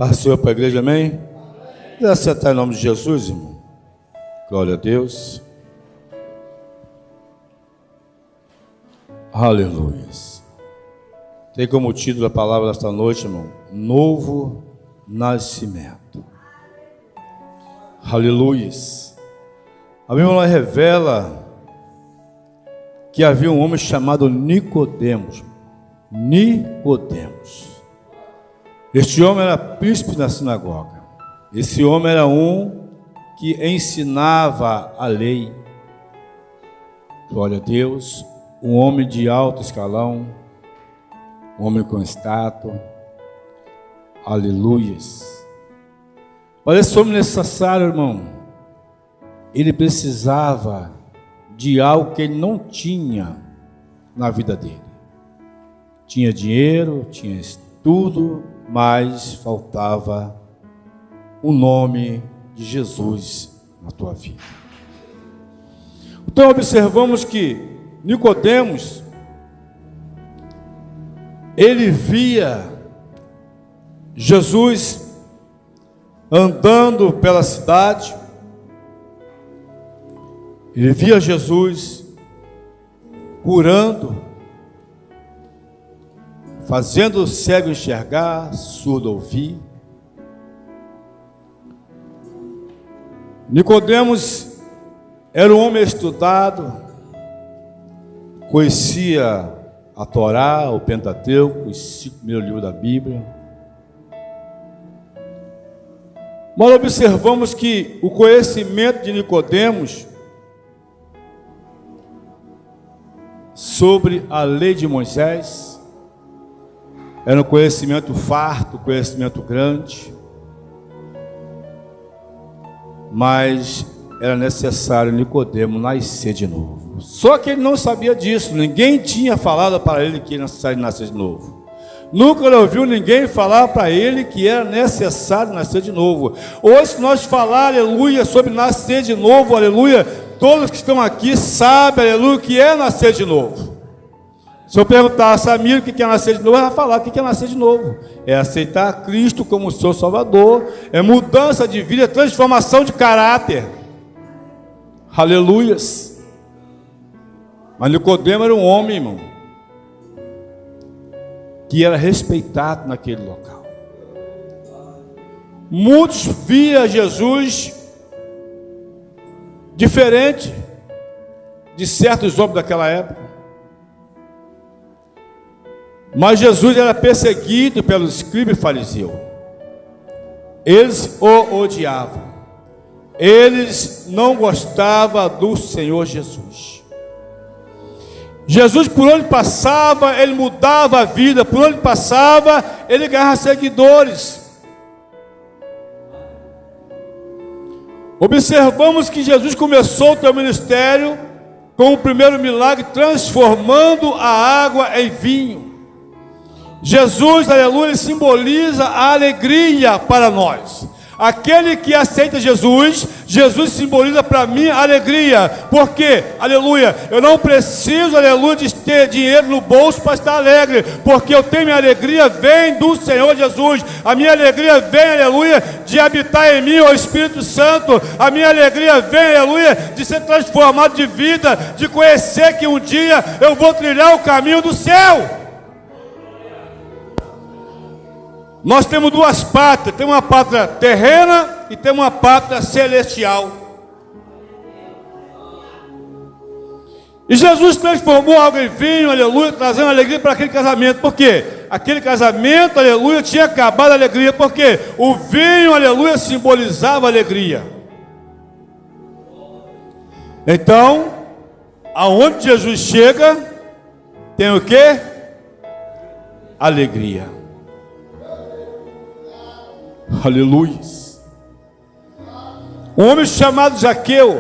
Passou para a igreja, amém? Vamos acertar em nome de Jesus, irmão. Glória a Deus. Aleluia. Tem como título a palavra desta noite, irmão, novo nascimento. Aleluia. A Bíblia revela que havia um homem chamado Nicodemos. Este homem era príncipe da sinagoga. Esse homem era um que ensinava a lei. Glória a Deus. Um homem de alto escalão. Um homem com status. Aleluias. Mas esse homem necessário, irmão, ele precisava de algo que ele não tinha na vida dele. Tinha dinheiro, tinha tudo, mas faltava o nome de Jesus na tua vida. Então observamos que Nicodemos, ele via Jesus andando pela cidade, ele via Jesus curando, fazendo o cego enxergar, surdo ouvir. Nicodemos era um homem estudado, conhecia a Torá, o Pentateuco, os 5 primeiros livros da Bíblia. Mas observamos que o conhecimento de Nicodemos sobre a lei de Moisés era um conhecimento farto, conhecimento grande, mas era necessário Nicodemo nascer de novo. Só que ele não sabia disso, ninguém tinha falado para ele que era necessário nascer de novo. Nunca ele ouviu ninguém falar para ele que era necessário nascer de novo. Hoje, se nós falar, aleluia, sobre nascer de novo, aleluia, todos que estão aqui sabem, aleluia, o que é nascer de novo. Se eu perguntar a Samir o que é nascer de novo, ela vai falar o que é nascer de novo. É aceitar Cristo como seu Salvador, é mudança de vida, é transformação de caráter. Aleluias. Mas Nicodemo era um homem, irmão, que era respeitado naquele local. Muitos via Jesus diferente de certos homens daquela época. Mas Jesus era perseguido pelos escribas e fariseus. Eles o odiavam. Eles não gostavam do Senhor Jesus. Jesus, por onde passava, ele mudava a vida. Por onde passava, ele ganhava seguidores. Observamos que Jesus começou o seu ministério com o primeiro milagre, transformando a água em vinho. Jesus, aleluia, simboliza a alegria para nós. Aquele que aceita Jesus, Jesus simboliza para mim a alegria. Por quê? Aleluia, eu não preciso, aleluia, de ter dinheiro no bolso para estar alegre, porque eu tenho minha alegria, vem do Senhor Jesus. A minha alegria vem, aleluia, de habitar em mim o Espírito Santo. A minha alegria vem, aleluia, de ser transformado de vida, de conhecer que um dia eu vou trilhar o caminho do céu. Nós temos duas pátrias, tem uma pátria terrena e tem uma pátria celestial. E Jesus transformou algo em vinho, aleluia, trazendo alegria para aquele casamento. Por quê? Aquele casamento, aleluia, tinha acabado a alegria. Por quê? O vinho, aleluia, simbolizava alegria. Então, aonde Jesus chega, tem o quê? Alegria. Aleluia. Um homem chamado Zaqueu,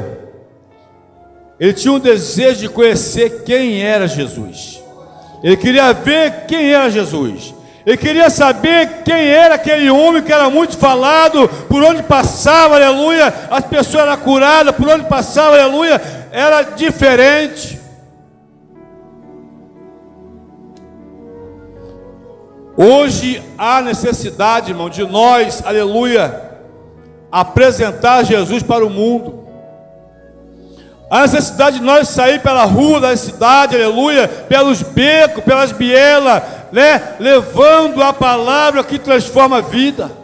ele tinha um desejo de conhecer quem era Jesus. Ele queria ver quem era Jesus. Ele queria saber quem era aquele homem que era muito falado, por onde passava, aleluia, as pessoas eram curadas, por onde passava, aleluia, era diferente. Hoje há necessidade, irmão, de nós, aleluia, apresentar Jesus para o mundo. Há necessidade de nós sair pela rua da cidade, aleluia, pelos becos, pelas bielas, né, levando a palavra que transforma a vida.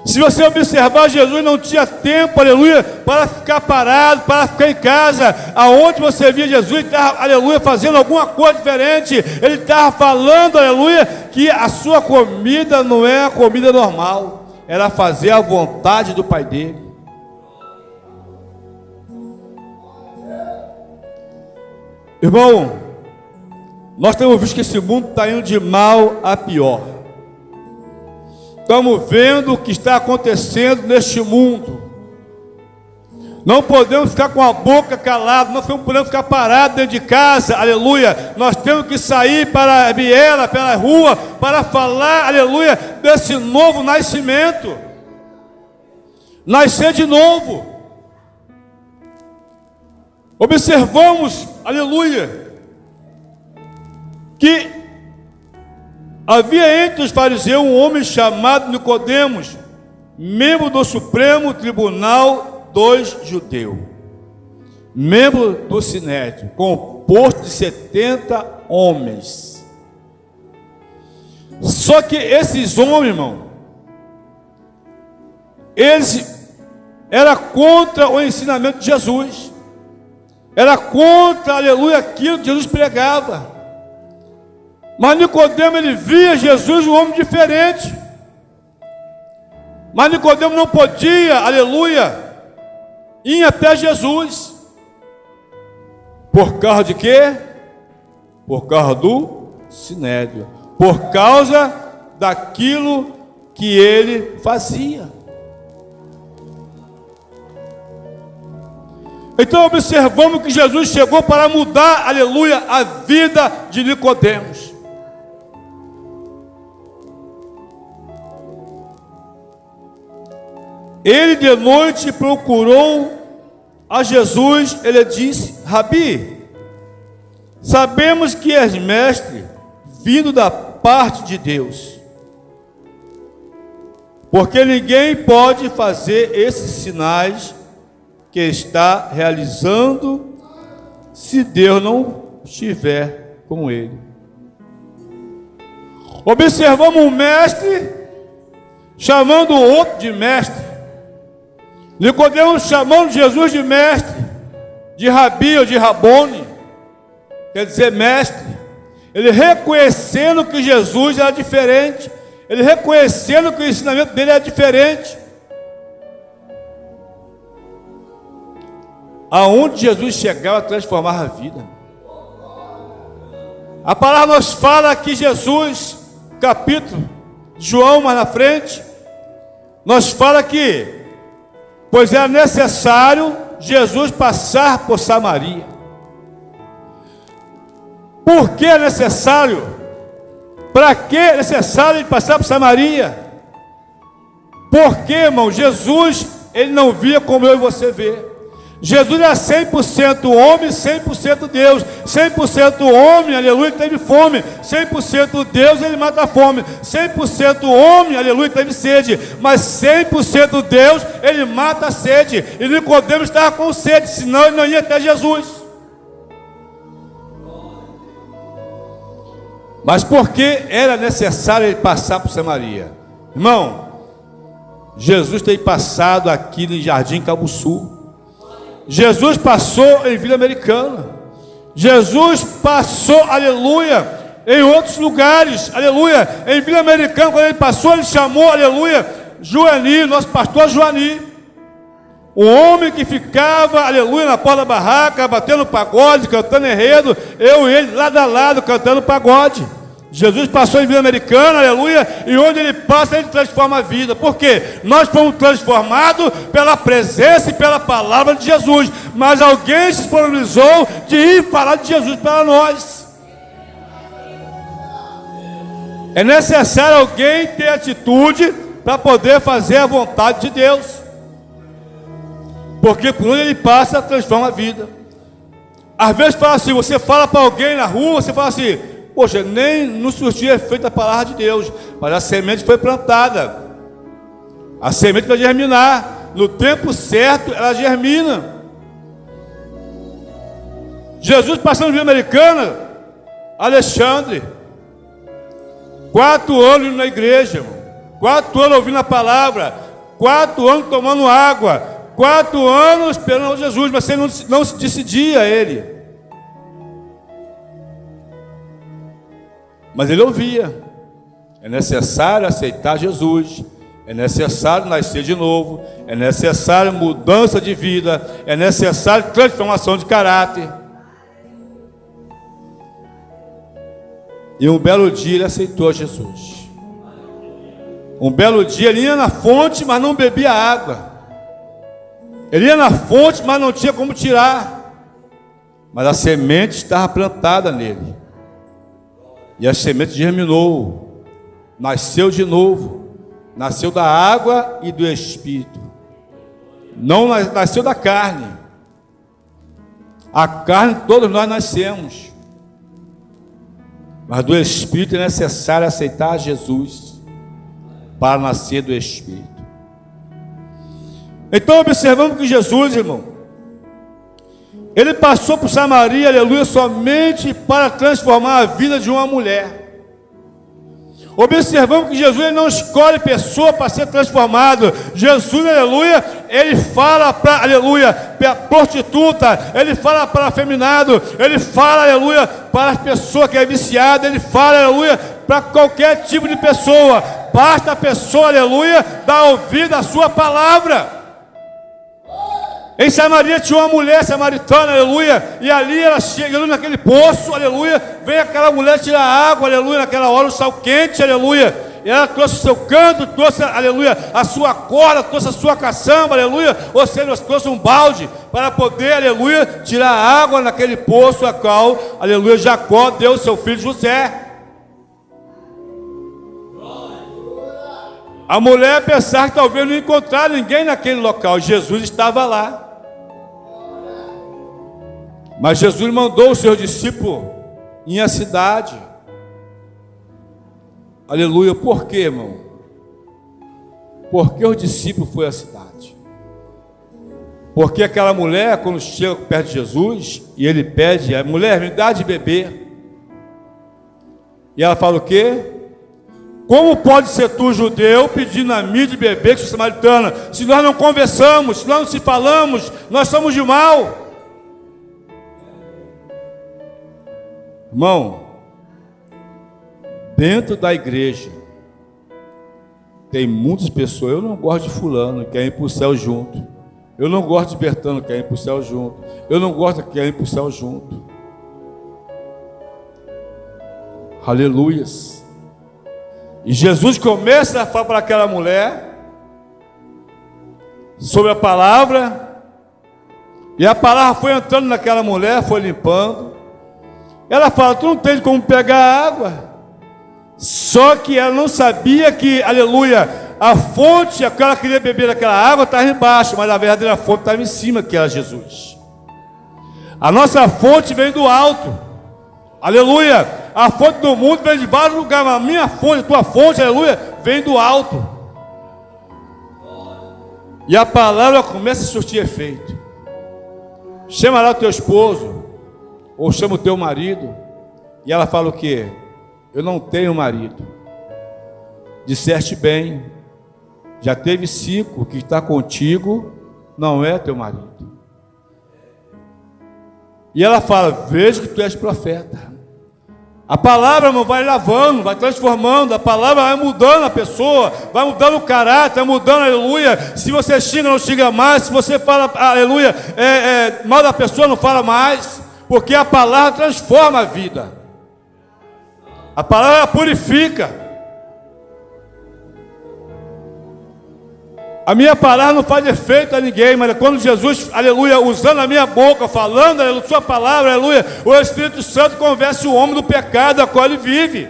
Se você observar, Jesus não tinha tempo, aleluia, para ficar parado, para ficar em casa. Aonde você via Jesus, ele estava, aleluia, fazendo alguma coisa diferente. Ele estava falando, aleluia, que a sua comida não é a comida normal, era fazer a vontade do Pai dele. Irmão, nós temos visto que esse mundo está indo de mal a pior. Estamos vendo o que está acontecendo neste mundo. Não podemos ficar com a boca calada, não podemos ficar parados dentro de casa, aleluia. Nós temos que sair para a biela, pela rua, para falar, aleluia, desse novo nascimento. Nascer de novo. Observamos, aleluia, que havia entre os fariseus um homem chamado Nicodemos, membro do Supremo Tribunal dos Judeus, membro do Sinédrio, composto de 70 homens. Só que esses homens, irmão, eles eram contra o ensinamento de Jesus, era contra, aleluia, aquilo que Jesus pregava. Mas Nicodemo, ele via Jesus um homem diferente. Mas Nicodemo não podia, aleluia, ir até Jesus. Por causa de quê? Por causa do Sinédrio. Por causa daquilo que ele fazia. Então observamos que Jesus chegou para mudar, aleluia, a vida de Nicodemos. Ele de noite procurou a Jesus, ele disse: Rabi, sabemos que és mestre, vindo da parte de Deus, porque ninguém pode fazer esses sinais que está realizando se Deus não estiver com ele. Observamos um mestre chamando o outro de mestre. Nicodemos chamando Jesus de mestre, de rabi ou de rabone, quer dizer mestre. Ele reconhecendo que Jesus era diferente, ele reconhecendo que o ensinamento dele era diferente. Aonde Jesus chegava, transformava a vida. A palavra nos fala que Jesus, capítulo de João, mais na frente, nos fala que pois era necessário Jesus passar por Samaria. Por que é necessário? Para que é necessário ele passar por Samaria? Porque, irmão, Jesus, ele não via como eu e você vê. Jesus era 100% homem, 100% Deus. 100% homem, aleluia, que teve fome. 100% Deus, ele mata a fome. 100% homem, aleluia, que teve sede. Mas 100% Deus, ele mata a sede. E Nicodemos estava com sede, senão ele não ia até Jesus. Mas por que era necessário ele passar por Samaria? Irmão, Jesus tem passado aqui no Jardim Cabuçu. Jesus passou em Vila Americana. Jesus passou, aleluia, em outros lugares, aleluia. Em Vila Americana, quando ele passou, ele chamou, aleluia, Joani, nosso pastor Joani. O homem que ficava, aleluia, na porta da barraca, batendo pagode, cantando enredo, eu e ele lado a lado, cantando pagode. Jesus passou em Vila Americana, aleluia, e onde ele passa, ele transforma a vida. Por quê? Nós fomos transformados pela presença e pela palavra de Jesus, mas alguém se disponibilizou de ir falar de Jesus para nós. É necessário alguém ter atitude para poder fazer a vontade de Deus, porque por onde ele passa, transforma a vida. Às vezes fala assim, você fala para alguém na rua, você fala assim: poxa, nem não surtia efeito a palavra de Deus, mas a semente foi plantada, a semente vai germinar, no tempo certo ela germina. Jesus passando no Rio Americana, Alexandre, 4 anos na igreja, irmão. 4 anos ouvindo a palavra, 4 anos tomando água, 4 anos esperando Jesus, mas ele não se decidia a ele. Mas ele ouvia. É necessário aceitar Jesus, é necessário nascer de novo, é necessário mudança de vida, é necessário transformação de caráter. E um belo dia ele aceitou Jesus. Um belo dia ele ia na fonte, mas não bebia água. Ele ia na fonte, mas não tinha como tirar. Mas a semente estava plantada nele. E a semente germinou. Nasceu de novo. Nasceu da água e do Espírito. Não nasceu da carne. A carne todos nós nascemos. Mas do Espírito é necessário aceitar Jesus para nascer do Espírito. Então observamos que Jesus, irmão, ele passou por Samaria, aleluia, somente para transformar a vida de uma mulher. Observamos que Jesus ele não escolhe pessoa para ser transformado. Jesus, aleluia, ele fala para, aleluia, para a prostituta, ele fala para o afeminado, ele fala, aleluia, para a pessoa que é viciada, ele fala, aleluia, para qualquer tipo de pessoa. Basta a pessoa, aleluia, dar ouvido à sua palavra. Em Samaria tinha uma mulher samaritana, aleluia, e ali ela chega naquele poço, aleluia, vem aquela mulher tirar água, aleluia, naquela hora o sal quente, aleluia, e ela trouxe o seu canto, trouxe, aleluia, a sua corda, trouxe a sua caçamba, aleluia, ou seja, trouxe um balde para poder, aleluia, tirar água naquele poço a qual, aleluia, Jacó deu seu filho José. A mulher pensava que talvez não encontrar ninguém naquele local. Jesus estava lá. Mas Jesus mandou os seus discípulos em a cidade. Aleluia. Por quê, irmão? Porque os discípulos foram à cidade. Porque aquela mulher, quando chega perto de Jesus, e ele pede, a mulher, me dá de beber. E ela fala o quê? Como pode ser tu, judeu, pedindo a mim de beber, que sou samaritana, se nós não conversamos, se nós não se falamos, nós somos de mal. Irmão, dentro da igreja, tem muitas pessoas, eu não gosto de fulano, quer ir para o céu junto. Eu não gosto de Bertano, quer ir para o céu junto. Eu não gosto de quer ir para o céu junto. Aleluias. E Jesus começa a falar para aquela mulher sobre a palavra, e a palavra foi entrando naquela mulher, foi limpando. Ela fala, tu não tens como pegar água. Só que ela não sabia que, aleluia, a fonte, a que ela queria beber daquela água estava embaixo, mas a verdadeira fonte estava em cima, que era Jesus. A nossa fonte vem do alto. Aleluia. A fonte do mundo vem de vários lugares, mas a minha fonte, a tua fonte, aleluia, vem do alto. E a palavra começa a surtir efeito. Chama lá o teu esposo, ou chama o teu marido, e ela fala o quê? Eu não tenho marido. Disseste bem, já teve 5, que está contigo não é teu marido. E ela fala, vejo que tu és profeta. A palavra, irmão, vai lavando, vai transformando, a palavra vai mudando a pessoa, vai mudando o caráter, vai mudando, aleluia. Se você xinga, não xinga mais. Se você fala, aleluia, mal da pessoa, não fala mais. Porque a palavra transforma a vida. A palavra purifica. A minha palavra não faz efeito a ninguém, mas quando Jesus, aleluia, usando a minha boca, falando, aleluia, sua palavra, aleluia, o Espírito Santo convence o homem do pecado a qual ele vive.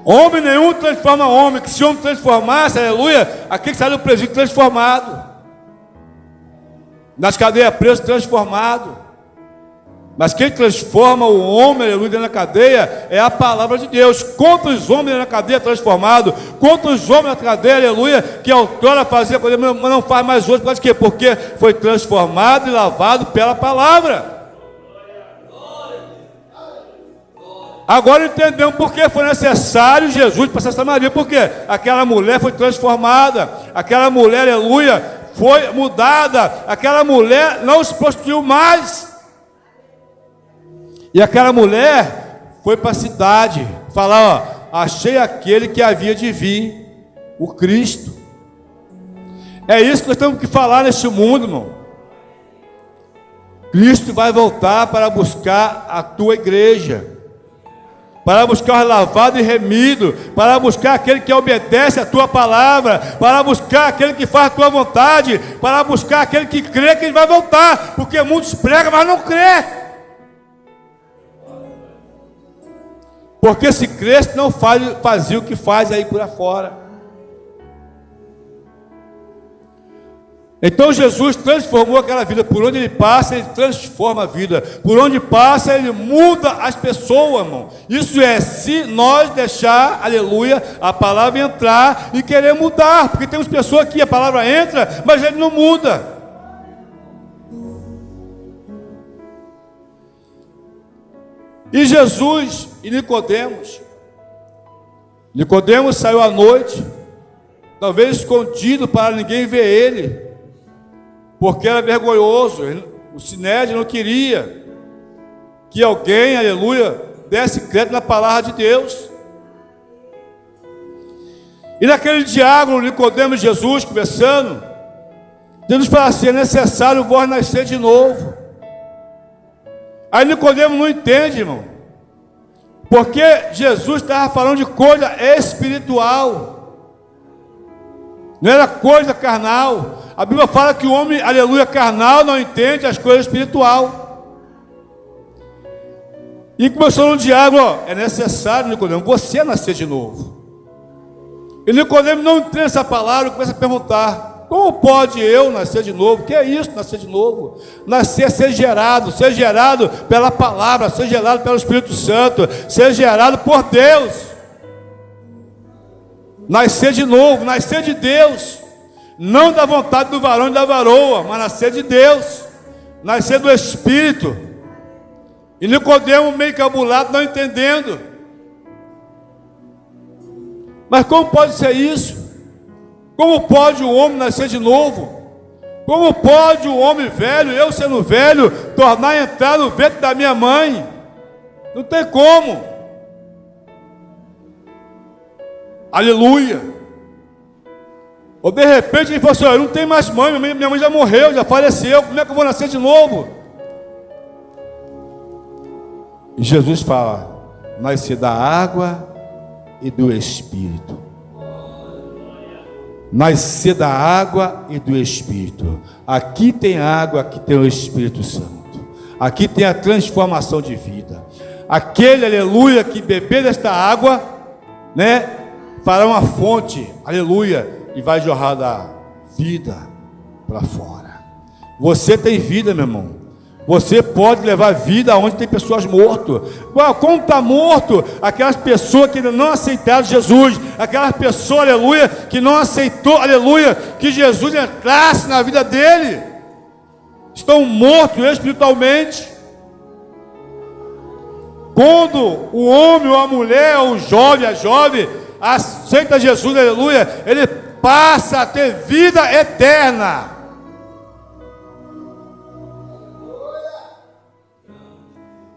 Homem nenhum transforma homem, que se o homem transformasse, aleluia, aquele que sai do presídio transformado, nas cadeias preso transformado. Mas quem transforma o homem, aleluia, dentro da cadeia é a palavra de Deus. Quantos homens dentro da cadeia transformados? Quantos homens na cadeia, aleluia, que outrora fazia coisa, mas não faz mais hoje? Por quê? Porque foi transformado e lavado pela palavra. Agora entendemos por que foi necessário Jesus passar essa Maria. Por quê? Aquela mulher foi transformada. Aquela mulher, aleluia, foi mudada. Aquela mulher não se prostituiu mais. E aquela mulher foi para a cidade falar, ó, achei aquele que havia de vir, o Cristo. É isso que nós temos que falar neste mundo, irmão. Cristo vai voltar para buscar a tua igreja, para buscar o lavado e remido, para buscar aquele que obedece a tua palavra, para buscar aquele que faz a tua vontade, para buscar aquele que crê que ele vai voltar, porque muitos pregam, mas não crê. Porque se cresce, não fazia o que faz aí por afora. Então Jesus transformou aquela vida. Por onde ele passa, ele transforma a vida. Por onde passa, ele muda as pessoas, irmão. Isso é se nós deixar, aleluia, a palavra entrar e querer mudar. Porque temos pessoas que a palavra entra, mas ele não muda. E Jesus e Nicodemos saiu à noite, talvez escondido para ninguém ver ele, porque era vergonhoso. O Sinédrio não queria que alguém, aleluia, desse crédito na palavra de Deus. E naquele diálogo, Nicodemos e Jesus conversando, Deus fala assim: é necessário vós nascer de novo. Aí Nicodemos não entende, irmão, porque Jesus estava falando de coisa espiritual, não era coisa carnal. A Bíblia fala que o homem, aleluia, carnal não entende as coisas espiritual. E começou um diálogo, ó, é necessário, Nicodemos, você nascer de novo. E Nicodemos não entende essa palavra, começa a perguntar: como pode eu nascer de novo? O que é isso, nascer de novo? Nascer, ser gerado pela palavra, ser gerado pelo Espírito Santo, ser gerado por Deus. Nascer de novo, nascer de Deus. Não da vontade do varão e da varoa, mas nascer de Deus. Nascer do Espírito. E Nicodemos meio cabulado, não entendendo. Mas como pode ser isso? Como pode o homem nascer de novo? Como pode o homem velho, eu sendo velho, tornar a entrar no ventre da minha mãe? Não tem como. Aleluia. Ou de repente ele falou assim: eu não tenho mais mãe, minha mãe já morreu, já faleceu, como é que eu vou nascer de novo? E Jesus fala: nascer da água e do Espírito. Nascer da água e do Espírito. Aqui tem água, aqui tem o Espírito Santo. Aqui tem a transformação de vida. Aquele, aleluia, que beber desta água, né, fará uma fonte, aleluia, e vai jorrar da vida para fora. Você tem vida, meu irmão. Você pode levar vida onde tem pessoas mortas. Como está morto? Aquelas pessoas que ainda não aceitaram Jesus, aquelas pessoas, aleluia, que não aceitou, aleluia, que Jesus entrasse na vida dele, estão mortos espiritualmente. Quando o homem ou a mulher, ou o jovem, a jovem, aceita Jesus, aleluia, ele passa a ter vida eterna.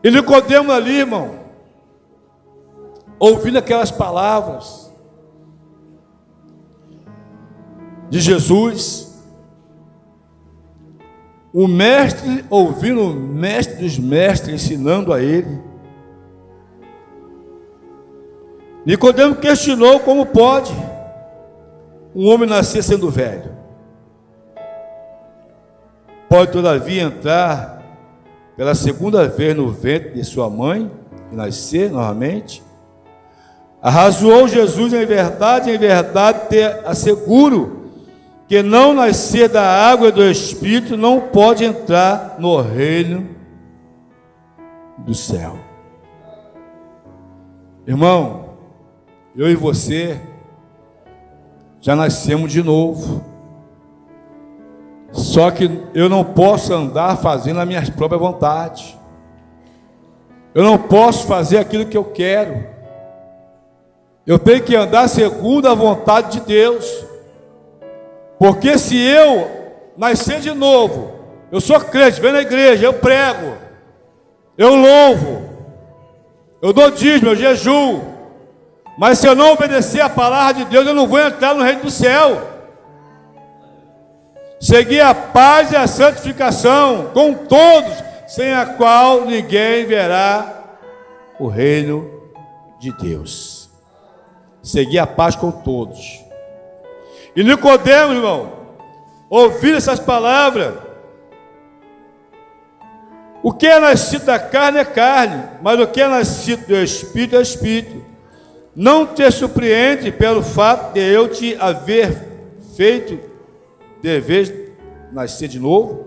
E Nicodemos ali, irmão, ouvindo aquelas palavras de Jesus, o mestre, ouvindo o mestre dos mestres ensinando a ele, Nicodemos questionou como pode um homem nascer sendo velho. Pode todavia entrar pela segunda vez no ventre de sua mãe e nascer novamente? Arrazoou Jesus: em verdade te asseguro que não nascer da água e do Espírito não pode entrar no reino do céu. Irmão, eu e você já nascemos de novo. Só que eu não posso andar fazendo a minha própria vontade. Eu não posso fazer aquilo que eu quero. Eu tenho que andar segundo a vontade de Deus. Porque se eu nascer de novo, eu sou crente, venho na igreja, eu prego, eu louvo, eu dou dízimo, eu jejuo, mas se eu não obedecer a palavra de Deus, eu não vou entrar no reino do céu. Seguir a paz e a santificação com todos, sem a qual ninguém verá o reino de Deus. Seguir a paz com todos. E Nicodemo, irmão, ouvir essas palavras. O que é nascido da carne é carne, mas o que é nascido do Espírito é Espírito. Não te surpreende pelo fato de eu te haver feito dever nascer de novo?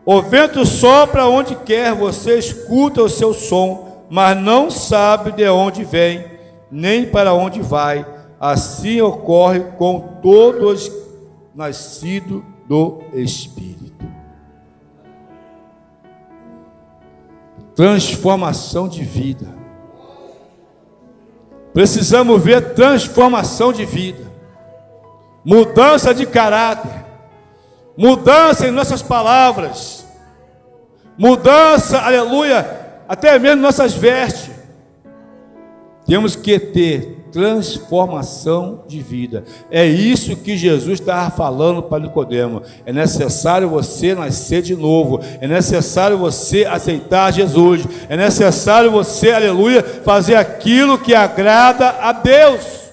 O vento sopra onde quer, você escuta o seu som, mas não sabe de onde vem, nem para onde vai. Assim ocorre com todos nascidos do Espírito. Transformação de vida. Precisamos ver transformação de vida, mudança de caráter, mudança em nossas palavras, mudança, aleluia, até mesmo nossas vestes. Temos que ter transformação de vida. É isso que Jesus estava falando para Nicodemo. É necessário você nascer de novo. É necessário você aceitar Jesus. É necessário você, aleluia, fazer aquilo que agrada a Deus.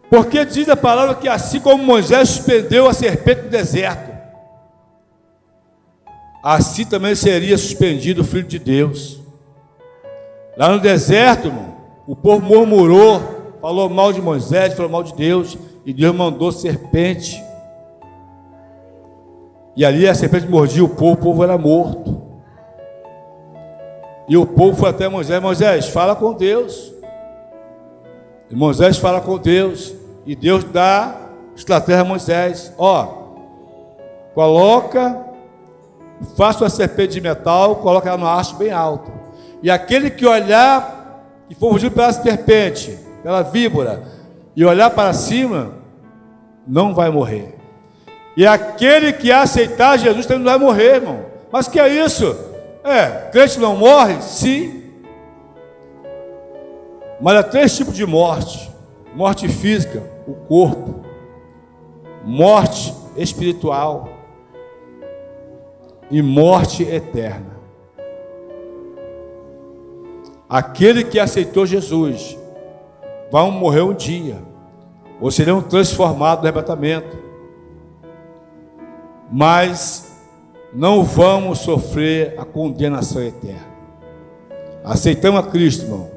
Porque diz a palavra que assim como Moisés suspendeu a serpente no deserto, assim também seria suspendido o Filho de Deus. Lá no deserto, irmão, o povo murmurou, falou mal de Moisés, falou mal de Deus, e Deus mandou serpente. E ali a serpente mordia o povo era morto. E o povo foi até Moisés: Moisés, fala com Deus. E Moisés fala com Deus, e Deus dá estratégia a Moisés: faça uma serpente de metal, coloca ela no haste bem alto. E aquele que olhar, que for fugido pela serpente, pela víbora, e olhar para cima, não vai morrer. E aquele que aceitar Jesus também não vai morrer, irmão. Mas que é isso? Crente não morre? Sim. Mas há 3 tipos de morte: morte física, o corpo; morte espiritual; e morte eterna. Aquele que aceitou Jesus vai morrer um dia, ou serão transformados no arrebatamento, mas não vamos sofrer a condenação eterna. Aceitamos a Cristo, irmão,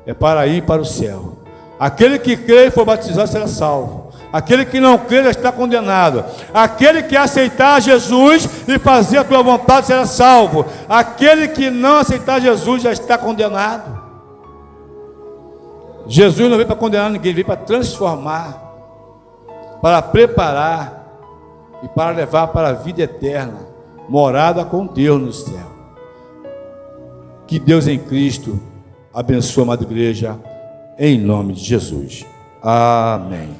é para ir para o céu. Aquele que crê e for batizado será salvo. Aquele que não crê já está condenado. Aquele que aceitar Jesus e fazer a tua vontade será salvo. Aquele que não aceitar Jesus já está condenado. Jesus não veio para condenar ninguém, veio para transformar, para preparar e para levar para a vida eterna, morada com Deus no céu. Que Deus em Cristo abençoe a amada igreja, em nome de Jesus. Amém.